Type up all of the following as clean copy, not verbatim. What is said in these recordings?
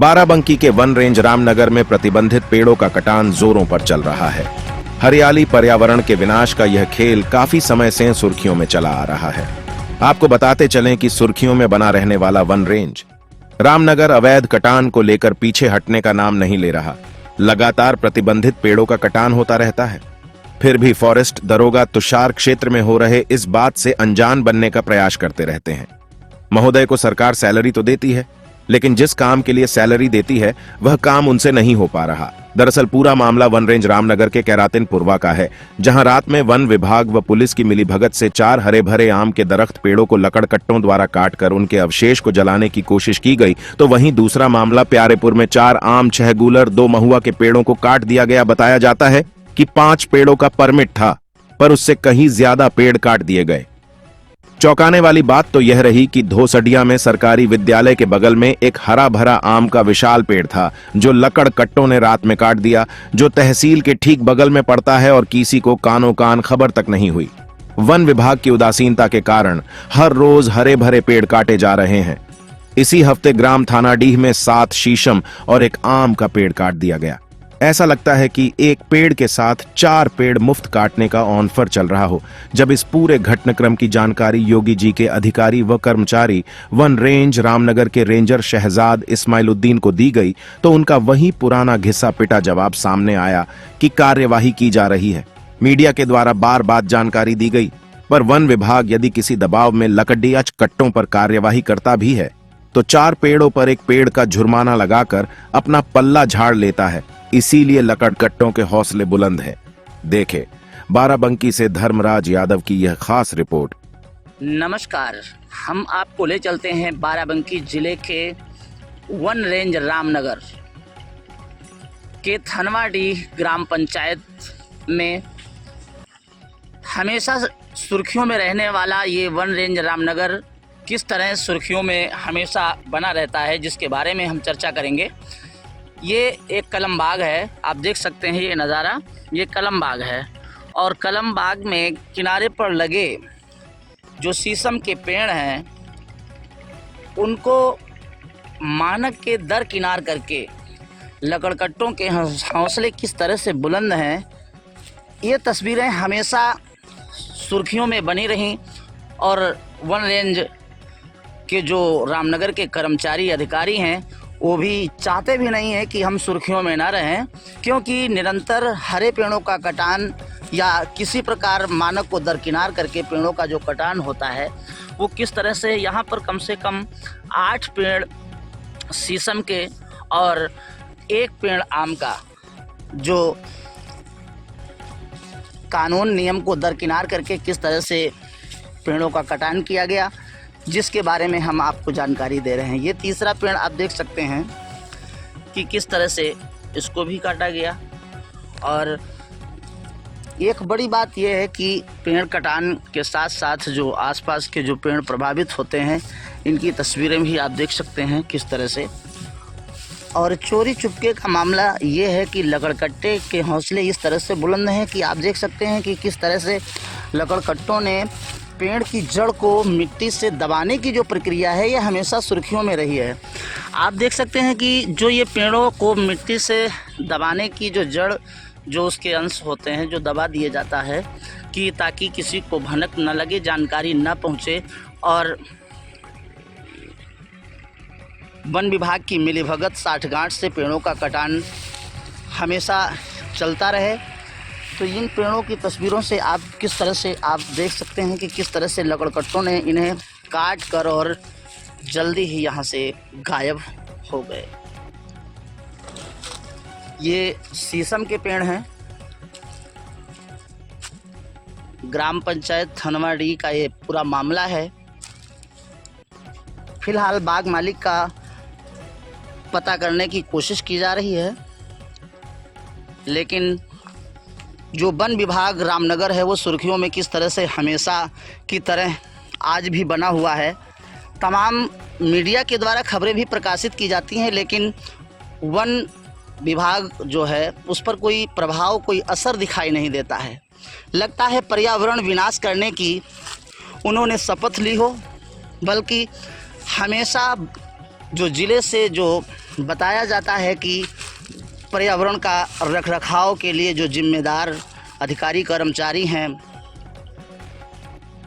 बाराबंकी के one range Ramnagar में प्रतिबंधित पेड़ों का कटान जोरों पर चल रहा है। हरियाली पर्यावरण के विनाश का यह खेल काफी समय से सुर्खियों में चला आ रहा है। आपको बताते चलें कि सुर्खियों में बना रहने वाला वन रेंज रामनगर अवैध कटान को लेकर पीछे हटने का नाम नहीं ले रहा। लगातार प्रतिबंधित पेड़ों का कटान होता रहता है। फिर भी फॉरेस्ट दरोगा तुषार क्षेत्र में हो रहे इस बात से अनजान बनने का प्रयास करते रहते हैं। महोदय को सरकार सैलरी तो देती है, लेकिन जिस काम के लिए सैलरी देती है वह काम उनसे नहीं हो पा रहा। दरअसल पूरा मामला वन रेंज रामनगर के कैरातिन पुरवा का है, जहां रात में वन विभाग व पुलिस की मिलीभगत से 4 हरे भरे आम के दरख्त पेड़ों को लकड़ कट्टों द्वारा काटकर उनके अवशेष को जलाने की कोशिश की गई। तो वहीं दूसरा मामला प्यारेपुर में 4 आम, 6 गूलर, 2 महुआ के पेड़ों को काट दिया गया। बताया जाता है कि 5 पेड़ों का परमिट था, पर उससे कहीं ज्यादा पेड़ काट दिए गए। चौंकाने वाली बात तो यह रही कि धोसडिया में सरकारी विद्यालय के बगल में एक हरा भरा आम का विशाल पेड़ था, जो लकड़ कट्टों ने रात में काट दिया, जो तहसील के ठीक बगल में पड़ता है, और किसी को कानो कान खबर तक नहीं हुई। वन विभाग की उदासीनता के कारण हर रोज हरे भरे पेड़ काटे जा रहे हैं। इसी हफ्ते ग्राम थानाडीह में 7 शीशम और एक आम का पेड़ काट दिया गया। ऐसा लगता है कि एक पेड़ के साथ 4 पेड़ मुफ्त काटने का ऑफर चल रहा हो। जब इस पूरे घटनाक्रम की जानकारी योगी जी के अधिकारी व कर्मचारी वन रेंज रामनगर के रेंजर शहजाद इस्माइलुद्दीन को दी गई, तो उनका वही पुराना घिसा पिटा जवाब सामने आया कि कार्यवाही की जा रही है। मीडिया के द्वारा बार बार जानकारी दी गई, पर वन विभाग यदि किसी दबाव में लकड़िया कट्टों पर कार्यवाही करता भी है, तो 4 पेड़ों पर एक पेड़ का जुर्माना लगाकर अपना पल्ला झाड़ लेता है। इसीलिए लकड़ कट्टों के हौसले बुलंद हैं। देखे बाराबंकी से धर्मराज यादव की यह खास रिपोर्ट। नमस्कार, हम आपको ले चलते हैं बाराबंकी जिले के वन रेंज रामनगर के थनवाडीह ग्राम पंचायत में हमेशा सुर्खियों में रहने वाला ये वन रेंज रामनगर किस तरह सुर्खियों में हमेशा बना रहता है, जिसके बारे में हम चर्चा करेंगे। ये एक कलम बाग है, आप देख सकते हैं ये नज़ारा, ये कलम बाग है। और कलम बाग में किनारे पर लगे जो शीशम के पेड़ हैं, उनको मानक के दरकिनार करके लकड़कट्टों के हौसले किस तरह से बुलंद हैं, ये तस्वीरें हमेशा सुर्खियों में बनी रहीं। और वन रेंज के जो रामनगर के कर्मचारी अधिकारी हैं, वो भी चाहते भी नहीं है कि हम सुर्खियों में ना रहें, क्योंकि निरंतर हरे पेड़ों का कटान या किसी प्रकार मानक को दरकिनार करके पेड़ों का जो कटान होता है, वो किस तरह से यहाँ पर कम से कम 8 पेड़ शीशम के और 1 पेड़ आम का जो कानून नियम को दरकिनार करके किस तरह से पेड़ों का कटान किया गया, जिसके बारे में हम आपको जानकारी दे रहे हैं। ये तीसरा पेड़ आप देख सकते हैं कि किस तरह से इसको भी काटा गया। और एक बड़ी बात यह है कि पेड़ कटान के साथ साथ जो आसपास के जो पेड़ प्रभावित होते हैं, इनकी तस्वीरें भी आप देख सकते हैं किस तरह से। और चोरी चुपके का मामला ये है कि लकड़कट्टे के हौसले इस तरह से बुलंद हैं कि आप देख सकते हैं कि किस तरह से लकड़कट्टों ने पेड़ की जड़ को मिट्टी से दबाने की जो प्रक्रिया है, ये हमेशा सुर्खियों में रही है। आप देख सकते हैं कि जो ये पेड़ों को मिट्टी से दबाने की जो जड़, जो उसके अंश होते हैं, जो दबा दिए जाता है कि ताकि किसी को भनक न लगे, जानकारी न पहुँचे और वन विभाग की मिलीभगत साठगांठ से पेड़ों का कटान हमेशा चलता रहे। तो इन पेड़ों की तस्वीरों से आप किस तरह से आप देख सकते हैं कि किस तरह से लकड़कट्टों ने इन्हें काट कर और जल्दी ही यहाँ से गायब हो गए। ये शीशम के पेड़ हैं। ग्राम पंचायत थनवाडीह का ये पूरा मामला है। फिलहाल बाग मालिक का पता करने की कोशिश की जा रही है, लेकिन जो वन विभाग रामनगर है वो सुर्खियों में किस तरह से हमेशा की तरह आज भी बना हुआ है। तमाम मीडिया के द्वारा खबरें भी प्रकाशित की जाती हैं, लेकिन वन विभाग जो है उस पर कोई प्रभाव, कोई असर दिखाई नहीं देता है। लगता है पर्यावरण विनाश करने की उन्होंने शपथ ली हो, बल्कि हमेशा जो ज़िले से जो बताया जाता है कि पर्यावरण का रखरखाव के लिए जो जिम्मेदार अधिकारी कर्मचारी हैं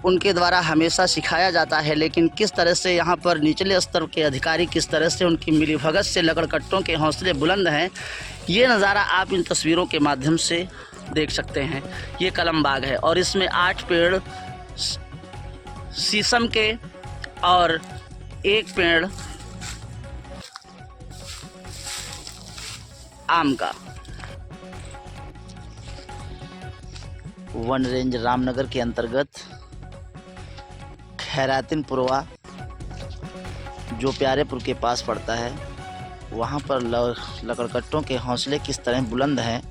उनके द्वारा हमेशा सिखाया जाता है, लेकिन किस तरह से यहाँ पर निचले स्तर के अधिकारी किस तरह से उनकी मिलीभगत से लकड़कट्टों के हौसले बुलंद हैं, ये नज़ारा आप इन तस्वीरों के माध्यम से देख सकते हैं। ये कलमबाग है और इसमें 8 पेड़ शीशम के और 1 पेड़ आम का। वन रेंज रामनगर के अंतर्गत खैरातिनपुरवा जो प्यारेपुर के पास पड़ता है, वहाँ पर लकड़कट्टों के हौसले किस तरह बुलंद हैं,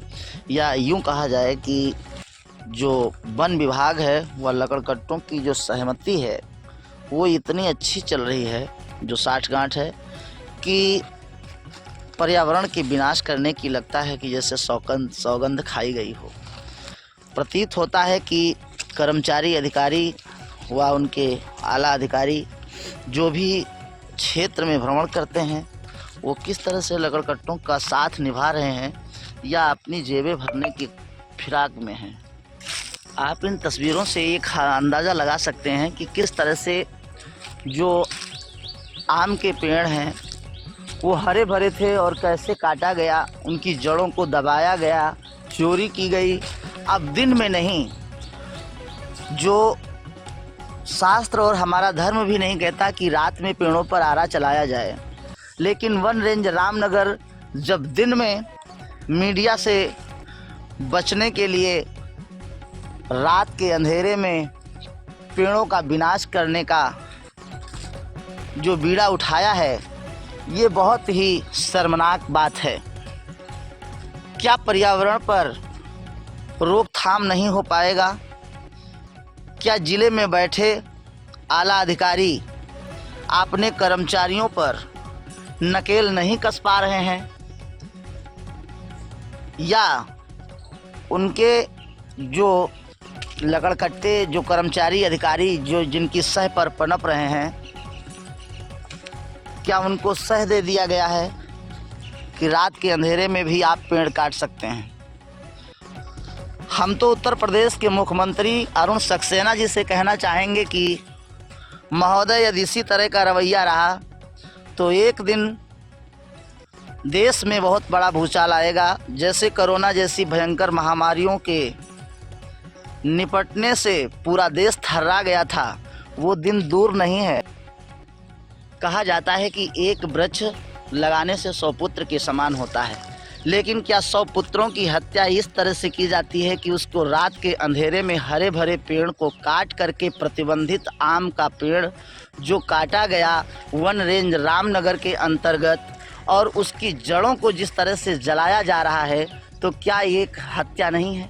या यूँ कहा जाए कि जो वन विभाग है वह लकड़कट्टों की जो सहमति है वो इतनी अच्छी चल रही है, जो साठगांठ है, कि पर्यावरण के विनाश करने की लगता है कि जैसे सौगंध खाई गई हो। प्रतीत होता है कि कर्मचारी अधिकारी व उनके आला अधिकारी जो भी क्षेत्र में भ्रमण करते हैं वो किस तरह से लकड़कट्टों का साथ निभा रहे हैं या अपनी जेबें भरने की फिराक में हैं। आप इन तस्वीरों से एक अंदाज़ा लगा सकते हैं कि किस तरह से जो आम के पेड़ हैं वो हरे भरे थे और कैसे काटा गया, उनकी जड़ों को दबाया गया, चोरी की गई। अब दिन में नहीं, जो शास्त्र और हमारा धर्म भी नहीं कहता कि रात में पेड़ों पर आरा चलाया जाए, लेकिन वन रेंज रामनगर जब दिन में मीडिया से बचने के लिए रात के अंधेरे में पेड़ों का विनाश करने का जो बीड़ा उठाया है, ये बहुत ही शर्मनाक बात है। क्या पर्यावरण पर रोकथाम नहीं हो पाएगा? क्या जिले में बैठे आला अधिकारी अपने कर्मचारियों पर नकेल नहीं कस पा रहे हैं, या उनके जो लकड़कट्टे जो कर्मचारी अधिकारी जो जिनकी सह पर पनप रहे हैं, क्या उनको सह दे दिया गया है कि रात के अंधेरे में भी आप पेड़ काट सकते हैं? हम तो उत्तर प्रदेश के मुख्यमंत्री अरुण सक्सेना जी से कहना चाहेंगे कि महोदय, यदि इसी तरह का रवैया रहा तो एक दिन देश में बहुत बड़ा भूचाल आएगा। जैसे कोरोना जैसी भयंकर महामारियों के निपटने से पूरा देश थर्रा गया था, वो दिन दूर नहीं है। कहा जाता है कि एक वृक्ष लगाने से 100 पुत्र के समान होता है, लेकिन क्या 100 पुत्रों की हत्या इस तरह से की जाती है कि उसको रात के अंधेरे में हरे भरे पेड़ को काट करके प्रतिबंधित आम का पेड़ जो काटा गया वन रेंज रामनगर के अंतर्गत, और उसकी जड़ों को जिस तरह से जलाया जा रहा है, तो क्या ये एक हत्या नहीं है?